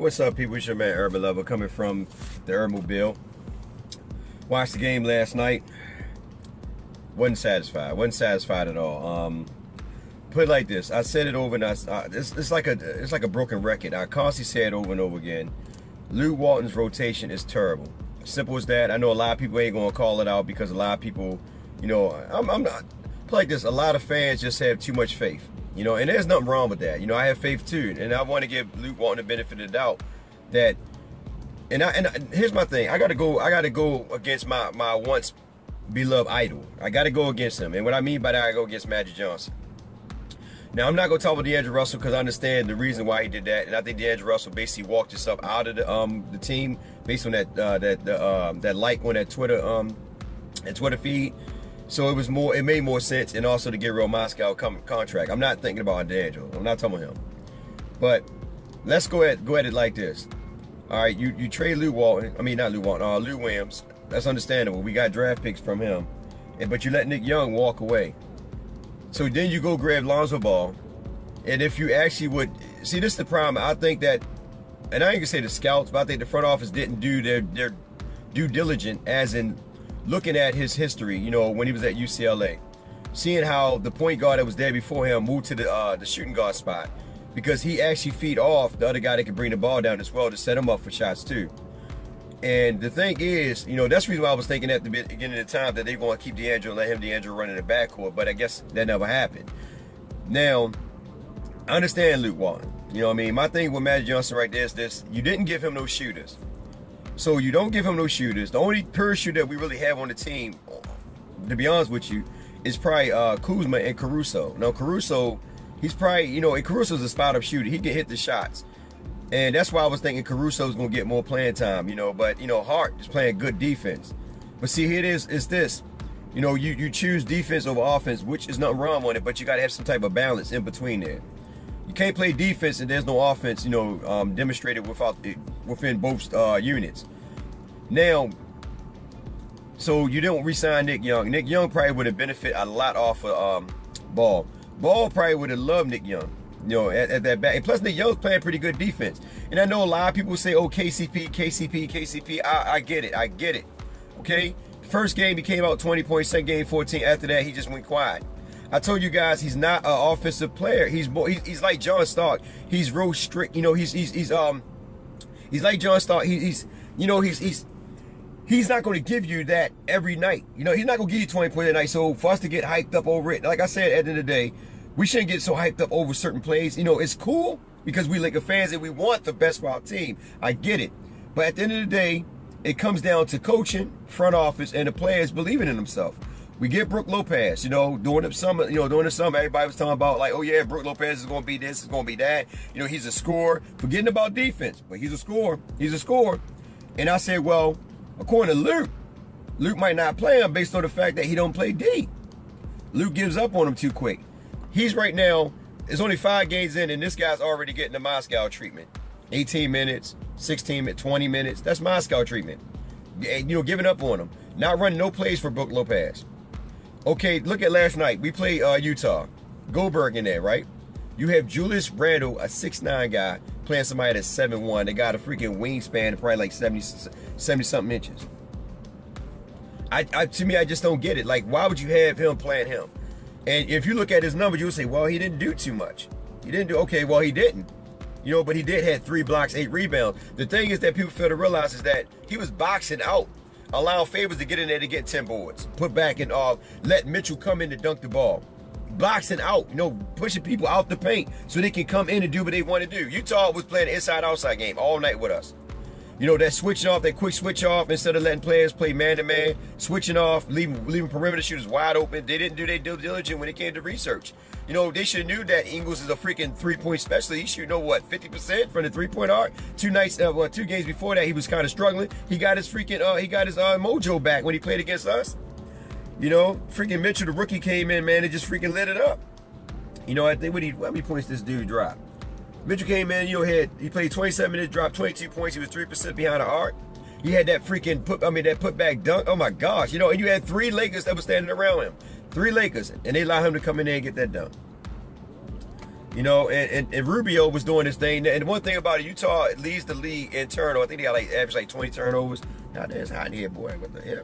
What's up, people? It's your man Urban Lover coming from the Urban. Watched the game last night. Wasn't satisfied at all. Put it like this. I said it over and it's like a broken record. I constantly say it over and over again. Luke Walton's rotation is terrible. Simple as that. I know a lot of people ain't gonna call it out because a lot of people, you know, I'm not put like this. A lot of fans just have too much faith. You know, and there's nothing wrong with that. You know, I have faith too, and I want to give Luke Walton the benefit of the doubt that. And here's my thing. I gotta go against my once beloved idol. I gotta go against him, and what I mean by that, I go against Magic Johnson. Now, I'm not gonna talk about D'Angelo Russell because I understand the reason why he did that, and I think D'Angelo Russell basically walked himself out of the team based on that like on that Twitter feed. So it made more sense, and also to get real Moscow contract. I'm not thinking about D'Angelo. I'm not talking about him. But let's go at it like this. All right, you trade Luke Walton. I mean, not Luke Walton. Lou Williams. That's understandable. We got draft picks from him, but you let Nick Young walk away. So then you go grab Lonzo Ball, and if you actually would see, this is the problem. I think that, and I ain't gonna say the scouts, but I think the front office didn't do their due diligence, as in looking at his history, you know, when he was at UCLA, seeing how the point guard that was there before him moved to the shooting guard spot, because he actually feed off the other guy that could bring the ball down as well to set him up for shots too. And the thing is, you know, that's the reason why I was thinking at the beginning of the time that they're going to keep let D'Angelo run in the backcourt, but I guess that never happened. Now, I understand Luke Walton. You know what I mean? My thing with Magic Johnson right there is this: you didn't give him no shooters. So you don't give him no shooters. The only pure shooter that we really have on the team, to be honest with you, is probably Kuzma and Caruso. Now Caruso, he's probably, you know, and Caruso's a spot-up shooter. He can hit the shots. And that's why I was thinking Caruso's going to get more playing time, you know. But, you know, Hart is playing good defense. But see, here it is, it's this. You know, you choose defense over offense, which is nothing wrong on it, but you got to have some type of balance in between there. You can't play defense and there's no offense, you know, demonstrated within both units. Now, so you don't re-sign Nick Young. Nick Young probably would have benefited a lot off of Ball. Ball probably would have loved Nick Young, you know, at that back. And plus, Nick Young's playing pretty good defense. And I know a lot of people say, oh, KCP. I get it. Okay? First game, he came out 20 points. Second game, 14. After that, he just went quiet. I told you guys he's not an offensive player. He's like John Stark. He's real strict. You know, he's like John Stark. He's not going to give you that every night. You know, he's not going to give you 20 points a night. So for us to get hyped up over it, like I said, at the end of the day, we shouldn't get so hyped up over certain plays. You know, it's cool because we Lakers fans and we want the best for our team. I get it. But at the end of the day, it comes down to coaching, front office, and the players believing in themselves. We get Brook Lopez, you know, during the summer, everybody was talking about like, oh yeah, Brook Lopez is going to be this, is going to be that. You know, he's a scorer. Forgetting about defense, but he's a scorer. He's a scorer. And I said, well, according to Luke might not play him based on the fact that he don't play D. Luke gives up on him too quick. He's right now, it's only 5 games in, and this guy's already getting the Moscow treatment. 18 minutes, 16 minutes, 20 minutes. That's Moscow treatment. You know, giving up on him. Not running no plays for Brook Lopez. Okay, look at last night. We played Utah. Goldberg in there, right? You have Julius Randle, a 6'9" guy, playing somebody that's 7'1". They got a freaking wingspan of probably like 70-something inches. To me, I just don't get it. Like, why would you have him playing him? And if you look at his numbers, you'll say, well, he didn't do too much. He didn't do, okay, well, he didn't. You know, but he did have 3 blocks, 8 rebounds. The thing is that people fail to realize is that he was boxing out, allowing Favors to get in there to get 10 boards, put back and let Mitchell come in to dunk the ball. Boxing out, you know, pushing people out the paint so they can come in and do what they want to do. Utah was playing an inside-outside game all night with us. You know, that switching off, that quick switch off, instead of letting players play man-to-man, switching off, leaving perimeter shooters wide open. They didn't do their due diligence when it came to research. You know, they should have knew that Ingles is a freaking three-point specialist. He should know, what, 50% from the three-point arc? 2 games before that, he was kind of struggling. He got his freaking, mojo back when he played against us. You know, freaking Mitchell, the rookie, came in, man, and just freaking lit it up. You know, I think how many points this dude dropped? Mitchell came in, you know, he played 27 minutes, dropped 22 points. He was 3% behind the arc. He had that freaking that putback dunk. Oh my gosh, you know, and you had 3 Lakers that were standing around him. 3 Lakers, and they allowed him to come in there and get that dunk. You know, and Rubio was doing his thing. And one thing about it, Utah leads the league in turnover. I think they got like average like 20 turnovers. Now that's hot in here, boy. What the hell?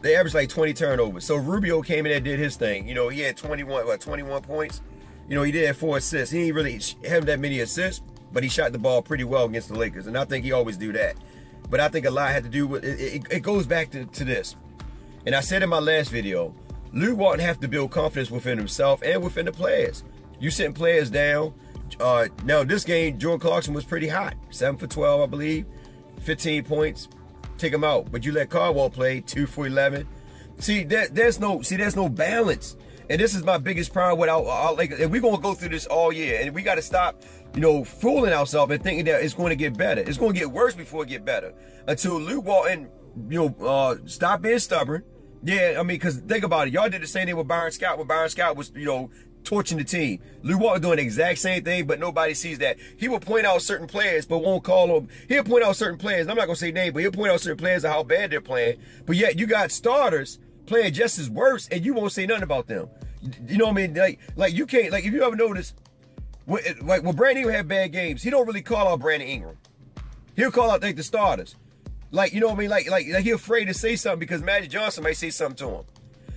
They averaged like 20 turnovers. So Rubio came in and did his thing. You know, he had 21 points. You know, he did have 4 assists. He didn't really have that many assists, but he shot the ball pretty well against the Lakers. And I think he always do that. But I think a lot had to do with, it goes back to this. And I said in my last video, Luke Walton have to build confidence within himself and within the players. You sitting players down. Now, this game, Jordan Clarkson was pretty hot. 7 for 12, I believe. 15 points. Take him out. But you let Caldwell play 2 for 11. See, there's no balance. And this is my biggest problem with our Lakers. And we're going to go through this all year. And we got to stop, you know, fooling ourselves and thinking that it's going to get better. It's going to get worse before it get better. Until Luke Walton, you know, stop being stubborn. Yeah, I mean, because think about it. Y'all did the same thing with Byron Scott when Byron Scott was, you know, torching the team. Luke Walton doing the exact same thing, but nobody sees that. He will point out certain players, but won't call them. He'll point out certain players. And I'm not going to say names, but he'll point out certain players and how bad they're playing. But yet you got starters playing just as worse, and you won't say nothing about them. You know what I mean? Like you can't, like if you ever notice, when Brandon Ingram had bad games, he don't really call out Brandon Ingram. He'll call out like the starters. Like, you know what I mean? Like he's afraid to say something because Magic Johnson might say something to him.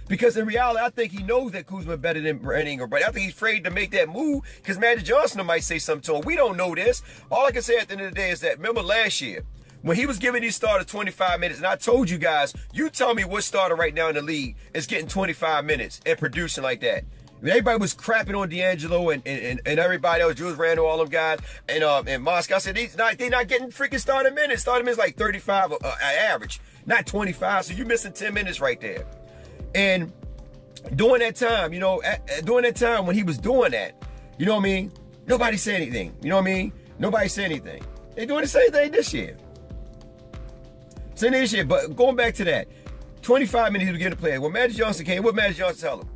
Because in reality, I think he knows that Kuzma is better than Brandon Ingram, but I think he's afraid to make that move because Magic Johnson might say something to him. We don't know this. All I can say at the end of the day is that, remember last year, when he was giving these starters 25 minutes, and I told you guys, you tell me what starter right now in the league is getting 25 minutes and producing like that. I mean, everybody was crapping on D'Angelo and everybody else, Julius Randle, all them guys, and Moscow said they're not getting freaking starting minutes. Starting minutes like 35 average, not 25. So you're missing 10 minutes right there. And during that time, you know, during that time when he was doing that, you know what I mean? Nobody said anything. You know what I mean? Nobody said anything. They're doing the same thing this year. Same thing this year, but going back to that, 25 minutes he was giving the player. When Magic Johnson came, what Magic Johnson tell him?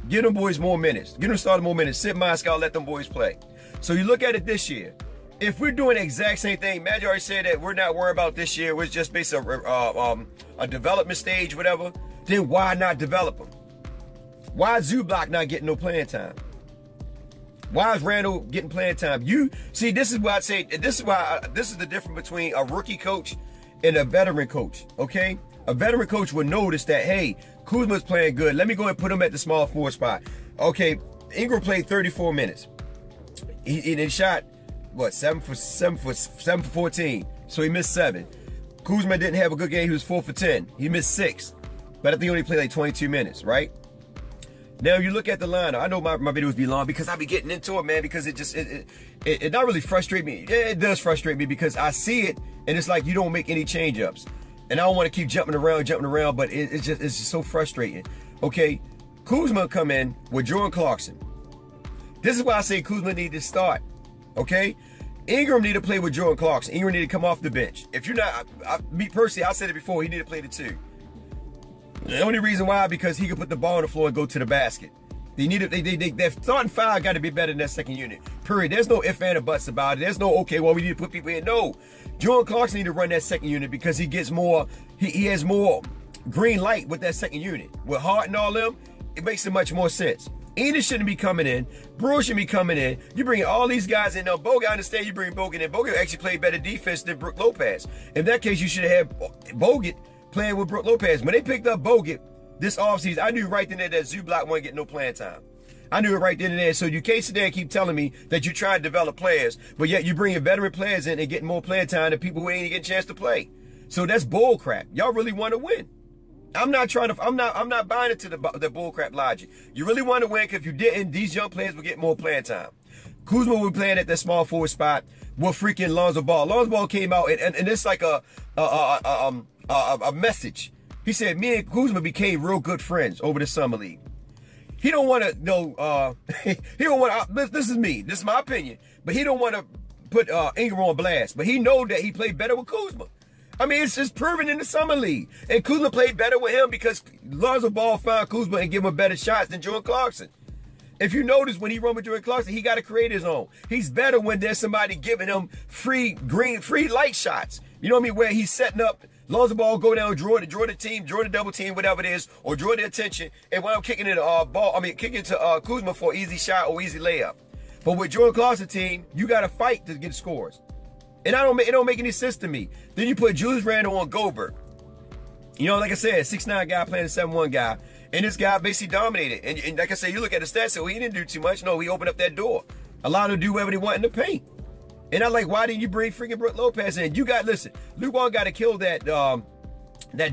Give them boys more minutes. Give them starting more minutes. Sit Moscow, let them boys play. So you look at it this year. If we're doing the exact same thing, Magic already said that we're not worried about this year. We're just basically a development stage, whatever. Then why not develop them? Why is Zubac not getting no playing time? Why is Randall getting playing time? You see, this is why I say this is the difference between a rookie coach and a veteran coach. Okay, a veteran coach would notice that, hey, Kuzma's playing good. Let me go and put him at the small forward spot. Okay, Ingram played 34 minutes. He shot what 7 for 14. So he missed 7. Kuzma didn't have a good game. He was 4 for 10. He missed 6. But I think he only played like 22 minutes, right? Now you look at the lineup. I know my videos be long because I be getting into it, man, because it not really frustrate me. It does frustrate me because I see it and it's like you don't make any change ups. And I don't want to keep jumping around, but it's just so frustrating. Okay, Kuzma come in with Jordan Clarkson. This is why I say Kuzma need to start. Okay, Ingram need to play with Jordan Clarkson. Ingram need to come off the bench. If you're not, me personally, I said it before, he need to play the 2. The only reason why, because he can put the ball on the floor and go to the basket. Their starting 5 got to be better than that second unit. Period. There's no ifs, ands, or buts about it. There's no, okay, well, we need to put people in. No. Jordan Clarkson need to run that second unit because he gets more, he has more green light with that second unit. With Hart and all them, it makes it much more sense. Ennis shouldn't be coming in. Brewer shouldn't be coming in. You bring all these guys in. Now, Bogut, I understand you bring Bogut in. Bogut actually played better defense than Brook Lopez. In that case, you should have Bogut playing with Brook Lopez. When they picked up Bogut this offseason, I knew right then that Zubac wasn't getting no playing time. I knew it right then and there. So you can't sit there and keep telling me that you try to develop players, but yet you bringing veteran players in and getting more playing time than people who ain't getting a chance to play. So that's bull crap. Y'all really want to win. I'm not buying into the bull crap logic. You really want to win because if you didn't, these young players will get more playing time. Kuzma will be playing at that small forward spot with freaking Lonzo Ball. Lonzo Ball came out and it's like a message. He said, me and Kuzma became real good friends over the summer league. He don't want to know, he don't want to, this is me, this is my opinion, but he don't want to put Ingram on blast, but he know that he played better with Kuzma. I mean, it's just proven in the summer league. And Kuzma played better with him because Lonzo Ball found Kuzma and give him better shots than Jordan Clarkson. If you notice, when he run with Jordan Clarkson, he got to create his own. He's better when there's somebody giving him free light shots. You know what I mean? Where he's setting up, Lonzo Ball go down, draw the team, draw the double team, whatever it is, or draw the attention, and while I'm kicking it kicking to Kuzma for an easy shot or easy layup. But with Jordan Clarkson's team, you got to fight to get scores. And it don't make any sense to me. Then you put Julius Randle on Gobert. You know, like I said, 6'9" guy playing a 7'1" guy. And this guy basically dominated. And like I said, you look at the stats, so he didn't do too much. No, he opened up that door. Allowed him to do whatever they want in the paint. And I'm like, why didn't you bring freaking Brook Lopez in? Listen, Luke Walton got to kill that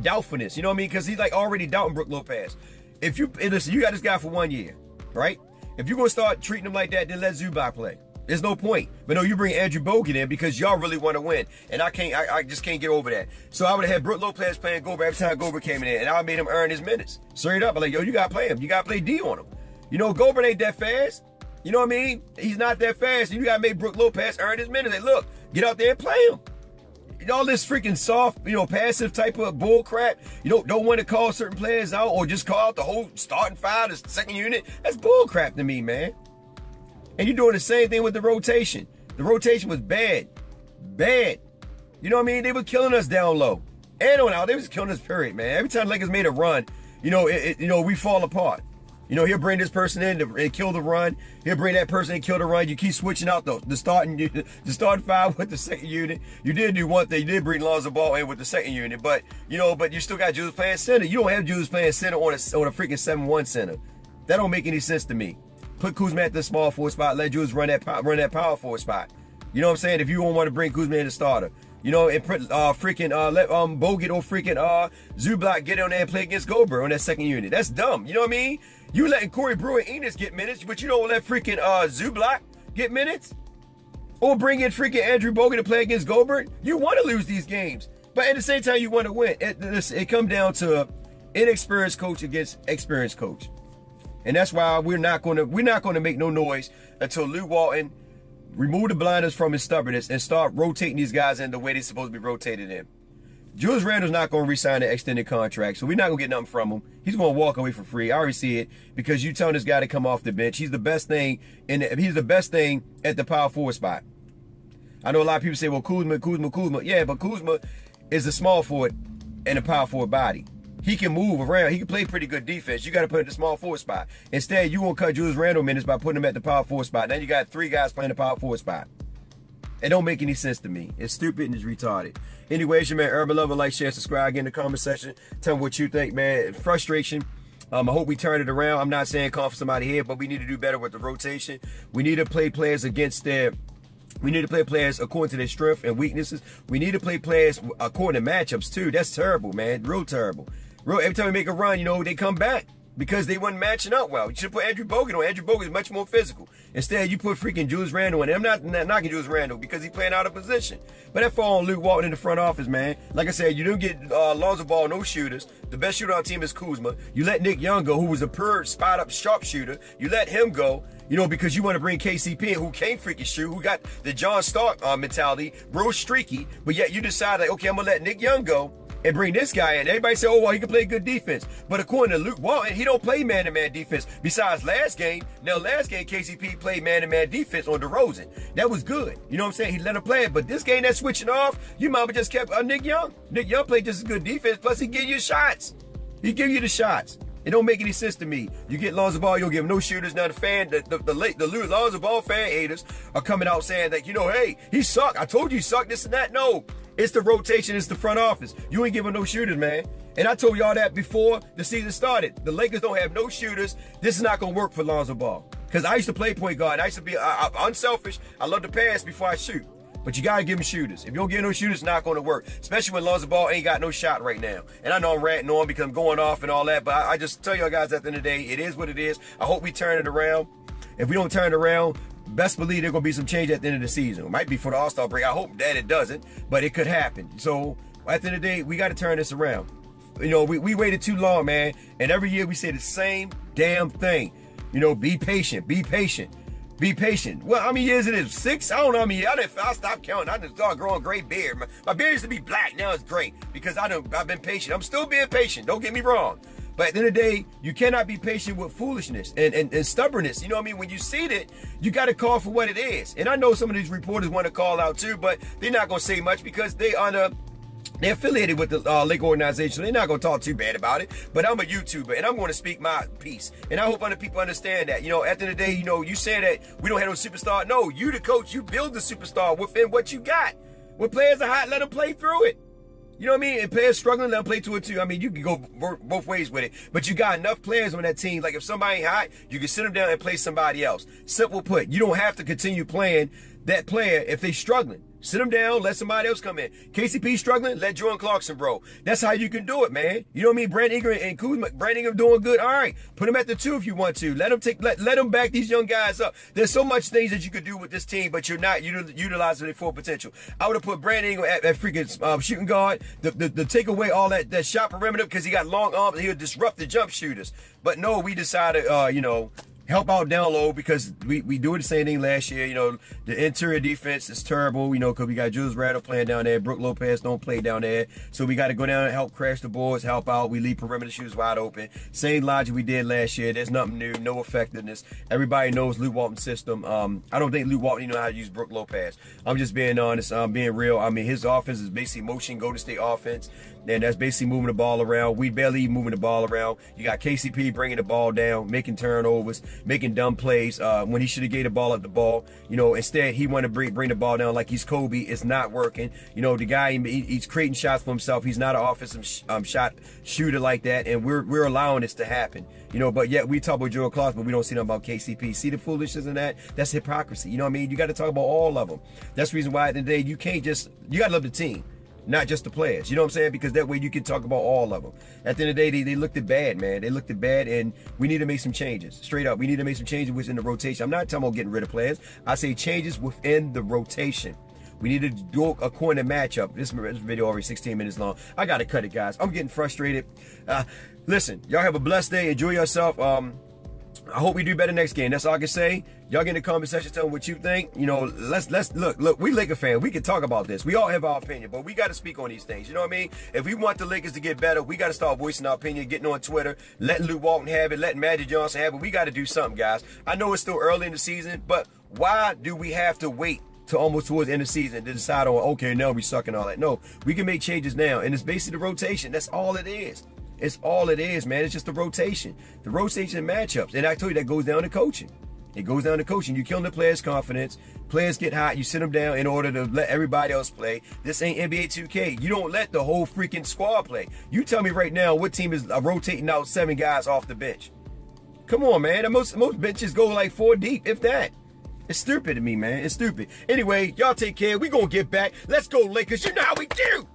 doubtfulness. You know what I mean? Because he's like already doubting Brook Lopez. Listen, you got this guy for 1 year, right? If you're going to start treating him like that, then let Zubac play. There's no point. But no, you bring Andrew Bogut in because y'all really want to win. And I just can't get over that. So I would have had Brook Lopez playing Gobert every time Gobert came in. And I made him earn his minutes. Straight up. I'm like, yo, you got to play him. You got to play D on him. You know, Gobert ain't that fast. You know what I mean? He's not that fast. You got to make Brook Lopez earn his minutes. Hey, look, get out there and play him. All this freaking soft, passive type of bull crap. You don't want to call certain players out or just call out the whole starting five, the second unit. That's bull crap to me, man. And you're doing the same thing with the rotation. The rotation was bad. Bad. You know what I mean? They were killing us down low. And on out, they was killing us, period, man. Every time Lakers made a run, we fall apart. He'll bring this person in and kill the run. He'll bring that person and kill the run. You keep switching out the starting five with the second unit. You did do one thing. You did bring Lonzo Ball in with the second unit, but you still got Julius playing center. You don't have Julius playing center on a freaking 7-1 center. That don't make any sense to me. Put Kuzma at the small forward spot. Let Julius run that power forward spot. You know what I'm saying? If you don't want to bring Kuzma in the starter. And put let Bogut or freaking Zubac get on there and play against Gobert on that second unit. That's dumb. You know what I mean? You letting Corey Brewer and Enos get minutes, but you don't let freaking Zubac get minutes? Or bring in freaking Andrew Bogut to play against Gobert? You want to lose these games. But at the same time, you want to win. It comes down to inexperienced coach against experienced coach. And that's why we're not going to make no noise until Luke Walton remove the blinders from his stubbornness and start rotating these guys in the way they're supposed to be rotated in. Julius Randle's not going to re-sign an extended contract, so we're not going to get nothing from him. He's going to walk away for free. I already see it because you telling this guy to come off the bench. He's the best thing he's the best thing at the power forward spot. I know a lot of people say, well, Kuzma. Yeah, but Kuzma is a small forward and a power forward body. He can move around. He can play pretty good defense. You got to put him at the small forward spot. Instead, you won't cut Julius Randle minutes by putting him at the power forward spot. Now you got 3 guys playing the power forward spot. It don't make any sense to me. It's stupid and it's retarded. Anyways, your man, Urban Lover, like, share, subscribe, get in the comment section. Tell me what you think, man. Frustration. I hope we turn it around. I'm not saying call for somebody here, but we need to do better with the rotation. We need to play players we need to play players according to their strengths and weaknesses. We need to play players according to matchups, too. That's terrible, man. Real terrible. Every time we make a run, they come back because they weren't matching up well. You should put Andrew Bogut on. Andrew Bogut is much more physical. Instead, you put freaking Julius Randle in. I'm not knocking Julius Randle because he's playing out of position. But that fall on Luke Walton in the front office, man. Like I said, you don't get Lonzo Ball, no shooters. The best shooter on the team is Kuzma. You let Nick Young go, who was a pure spot-up sharpshooter. You let him go, because you want to bring KCP in, who can't freaking shoot, who got the John Stark mentality, real streaky. But yet you decide, like, okay, I'm going to let Nick Young go and bring this guy in. Everybody say, oh, well, he can play good defense. But according to Luke Walton, he don't play man-to-man defense. Besides last game, KCP played man-to-man defense on DeRozan. That was good. You know what I'm saying? He let him play it. But this game that's switching off, you might have just kept Nick Young. Nick Young played just as good defense, plus he give you shots. He give you the shots. It don't make any sense to me. You get Lonzo Ball, you don't give him no shooters. Now the Lonzo Ball fan haters are coming out saying that, hey, he sucked. I told you he sucked, this and that. No, it's the rotation, it's the front office. You ain't giving no shooters, man. And I told y'all that before the season started. The Lakers don't have no shooters. This is not going to work for Lonzo Ball. Because I used to play point guard. I used to be unselfish. I love to pass before I shoot. But you got to give him shooters. If you don't give no shooters, it's not going to work. Especially when Lonzo Ball ain't got no shot right now. And I know I'm ranting on because I'm going off and all that. But I just tell y'all guys at the end of the day, it is what it is. I hope we turn it around. If we don't turn it around, best believe there's going to be some change at the end of the season. It might be for the All-Star break. I hope that it doesn't. But it could happen. So at the end of the day, we got to turn this around. We waited too long, man. And every year we say the same damn thing. Be patient. Be patient. Be patient. Well, how many years it is? 6? I don't know how many years. I stopped counting. I just started growing a gray beard. My beard used to be black. Now it's gray because I've been patient. I'm still being patient. Don't get me wrong. But at the end of the day, you cannot be patient with foolishness and stubbornness. You know what I mean? When you see it, you got to call for what it is. And I know some of these reporters want to call out too, but they're not going to say much because they under They're affiliated with the Lake organization. So they're not going to talk too bad about it. But I'm a YouTuber, and I'm going to speak my piece. And I hope other people understand that. You know, at the end of the day, you know, you saying that we don't have no superstar. No, you the coach. You build the superstar within what you got. When players are hot, let them play through it. You know what I mean? And players struggling, let them play to it too. I mean, you can go both ways with it. But you got enough players on that team. Like if somebody ain't hot, you can sit them down and play somebody else. Simple put. You don't have to continue playing that player if they struggling. Sit them down, let somebody else come in. KCP struggling, let Jordan Clarkson roll. That's how you can do it, man. You know what I mean? Brandon Ingram and Kuzma, Brandon Ingram doing good. All right, put them at the 2 if you want to. Let them back these young guys up. There's so much things that you could do with this team, but you're not utilizing their full potential. I would have put Brandon Ingram at freaking shooting guard. The take away all that shot perimeter because he got long arms and he'll disrupt the jump shooters. But no, we decided, you know, help out down low because we do the same thing last year. You know, the interior defense is terrible, you know, because we got Julius Randle playing down there. Brook Lopez don't play down there. So we got to go down and help crash the boards, help out. We leave perimeter shooters wide open. Same logic we did last year. There's nothing new, no effectiveness. Everybody knows Luke Walton's system. I don't think Luke Walton even know how to use Brook Lopez. I'm just being honest. I'm being real. I mean, his offense is basically motion Golden State offense. And that's basically moving the ball around. We barely even moving the ball around. You got KCP bringing the ball down, making turnovers, making dumb plays when he should have gave the ball up the ball. You know, instead he wanted to bring the ball down like he's Kobe. It's not working. You know, the guy, he's creating shots for himself. He's not an offensive shot shooter like that, and we're allowing this to happen. You know, but yet we talk about Jordan Clarkson, but we don't see nothing about KCP. See the foolishness in that? That's hypocrisy. You know what I mean? You got to talk about all of them. That's the reason why at the end of the day you can't just, you got to love the team, not just the players. You know what I'm saying? Because that way you can talk about all of them. At the end of the day, they looked at bad, man. They looked at bad, and we need to make some changes. Straight up, we need to make some changes within the rotation. I'm not talking about getting rid of players. I say changes within the rotation. We need to do according to matchup. This video already 16 minutes long. I got to cut it, guys. I'm getting frustrated. Listen, y'all have a blessed day. Enjoy yourself. I hope we do better next game. That's all I can say. Y'all get in the comment section, tell me what you think. You know, let's look. We Laker fans. We can talk about this. We all have our opinion, but we got to speak on these things. You know what I mean? If we want the Lakers to get better, we got to start voicing our opinion, getting on Twitter, letting Luke Walton have it, letting Magic Johnson have it. We got to do something, guys. I know it's still early in the season, but why do we have to wait to almost towards the end of the season to decide on, okay, now we suck and all that? No, we can make changes now, and it's basically the rotation. That's all it is. It's all it is, man. It's just the rotation. The rotation matchups. And I told you that goes down to coaching. It goes down to coaching. You're killing the players' confidence. Players get hot. You sit them down in order to let everybody else play. This ain't NBA 2K. You don't let the whole freaking squad play. You tell me right now what team is rotating out 7 guys off the bench. Come on, man. Most benches go like 4 deep, if that. It's stupid to me, man. It's stupid. Anyway, y'all take care. We gonna get back. Let's go, Lakers. You know how we do.